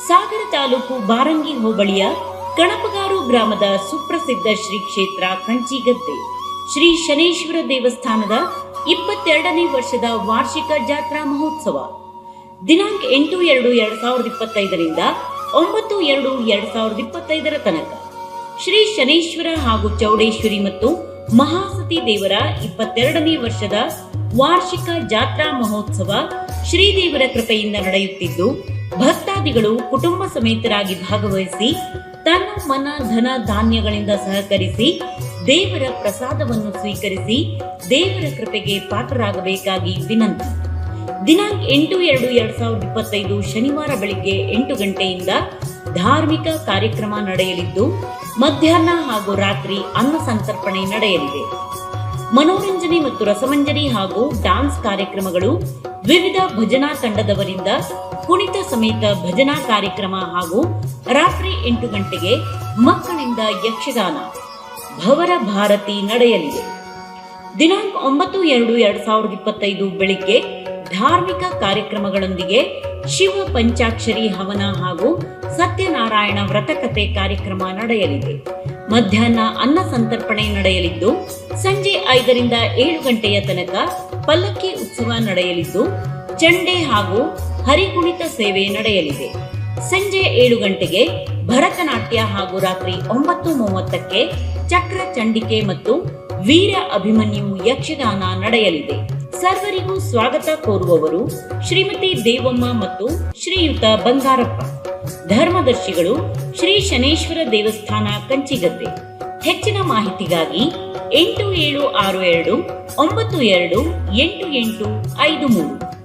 ಸಾಗರ ತಾಲೂಕು ಬಾರಂಗಿ ಹೋಬಳಿಯ ಕಣಪಗಾರು ಗ್ರಾಮದ ಸುಪ್ರಸಿದ್ಧ ಶ್ರೀ ಕ್ಷೇತ್ರ ಕಂಚಿಗದ್ದೆ ಶ್ರೀ ಶನೇಶ್ವರ ದೇವಸ್ಥಾನದ 22ನೇ ವರ್ಷದ ವಾರ್ಷಿಕ ಜಾತ್ರಾ ಮಹೋತ್ಸವ ದಿನಾಂಕ 8/2/2025 ರಿಂದ 9/2/2025 ತನಕ ಶ್ರೀ ಶನೇಶ್ವರ ಹಾಗೂ ಚೌಡೇಶ್ವರಿ ಮತ್ತು ಮಹಾಸತಿ ದೇವರ 22ನೇ ವರ್ಷದ ವಾರ್ಷಿಕ ಜಾತ್ರಾ ಮಹೋತ್ಸವ ಶ್ರೀದೇವರ ಕೃಪೆಯಿಂದ ನಡೆಯುತ್ತಿದ್ದು, ಭಕ್ತಾದಿಗಳು ಕುಟುಂಬ ಸಮೇತರಾಗಿ ಭಾಗವಹಿಸಿ ತನ್ನ ಮನ ಧನ ಧಾನ್ಯಗಳಿಂದ ಸಹಕರಿಸಿ ದೇವರ ಪ್ರಸಾದವನ್ನು ಸ್ವೀಕರಿಸಿ ದೇವರ ಕೃಪೆಗೆ ಪಾತ್ರರಾಗಬೇಕಾಗಿ ವಿನಂತಿ. ದಿನಾಂಕ 8/2/2025 ಶನಿವಾರ ಬೆಳಿಗ್ಗೆ 8 ಗಂಟೆಯಿಂದ ಧಾರ್ಮಿಕ ಕಾರ್ಯಕ್ರಮ ನಡೆಯಲಿದ್ದು, ಮಧ್ಯಾಹ್ನ ಹಾಗೂ ರಾತ್ರಿ ಅನ್ನ ಸಂತರ್ಪಣೆ ನಡೆಯಲಿದೆ. ಮನೋರಂಜನೆ ಮತ್ತು ರಸಮಂಜರಿ ಹಾಗೂ ಡಾನ್ಸ್ ಕಾರ್ಯಕ್ರಮಗಳು, ವಿವಿಧ ಭಜನಾ ತಂಡದವರಿಂದ ಕುಣಿತ ಸಮೇತ ಭಜನಾ ಕಾರ್ಯಕ್ರಮ ಹಾಗೂ ರಾತ್ರಿ 8 ಗಂಟೆಗೆ ಮಕ್ಕಳಿಂದ ಯಕ್ಷಗಾನ, ಭವರ ಭಾರತಿ ನಡೆಯಲಿದೆ. ದಿನಾಂಕ 9/2/2025 ಬೆಳಿಗ್ಗೆ ಧಾರ್ಮಿಕ ಕಾರ್ಯಕ್ರಮಗಳೊಂದಿಗೆ ಶಿವ ಪಂಚಾಕ್ಷರಿ ಹವನ ಹಾಗೂ ಸತ್ಯನಾರಾಯಣ ವ್ರತಕಥೆ ಕಾರ್ಯಕ್ರಮ ನಡೆಯಲಿದೆ. ಮಧ್ಯಾಹ್ನ ಅನ್ನ ಸಂತರ್ಪಣೆ ನಡೆಯಲಿದ್ದು, ಸಂಜೆ 5 ರಿಂದ 7 ಗಂಟೆಯ ತನಕ ಪಲ್ಲಕ್ಕಿ ಉತ್ಸವ ನಡೆಯಲಿದ್ದು, ಚಂಡೆ ಹಾಗೂ ಹರಿಕುಣಿತ ಸೇವೆ ನಡೆಯಲಿದೆ. ಸಂಜೆ 7 ಗಂಟೆಗೆ ಭರತನಾಟ್ಯ ಹಾಗೂ ರಾತ್ರಿ 9:30ಕ್ಕೆ ಚಕ್ರ ಚಂಡಿಕೆ ಮತ್ತು ವೀರ ಅಭಿಮನ್ಯು ಯಕ್ಷಗಾನ ನಡೆಯಲಿದೆ. ಸರ್ವರಿಗೂ ಸ್ವಾಗತ ಕೋರುವವರು ಶ್ರೀಮತಿ ದೇವಮ್ಮ ಮತ್ತು ಶ್ರೀಯುತ ಬಂಗಾರಪ್ಪ. ಧರ್ಮದರ್ಶಿಗಳು ಶ್ರೀ ಶನೇಶ್ವರ ದೇವಸ್ಥಾನ ಕಂಚಿಗದ್ದೆ. ಹೆಚ್ಚಿನ ಮಾಹಿತಿಗಾಗಿ 8762 928853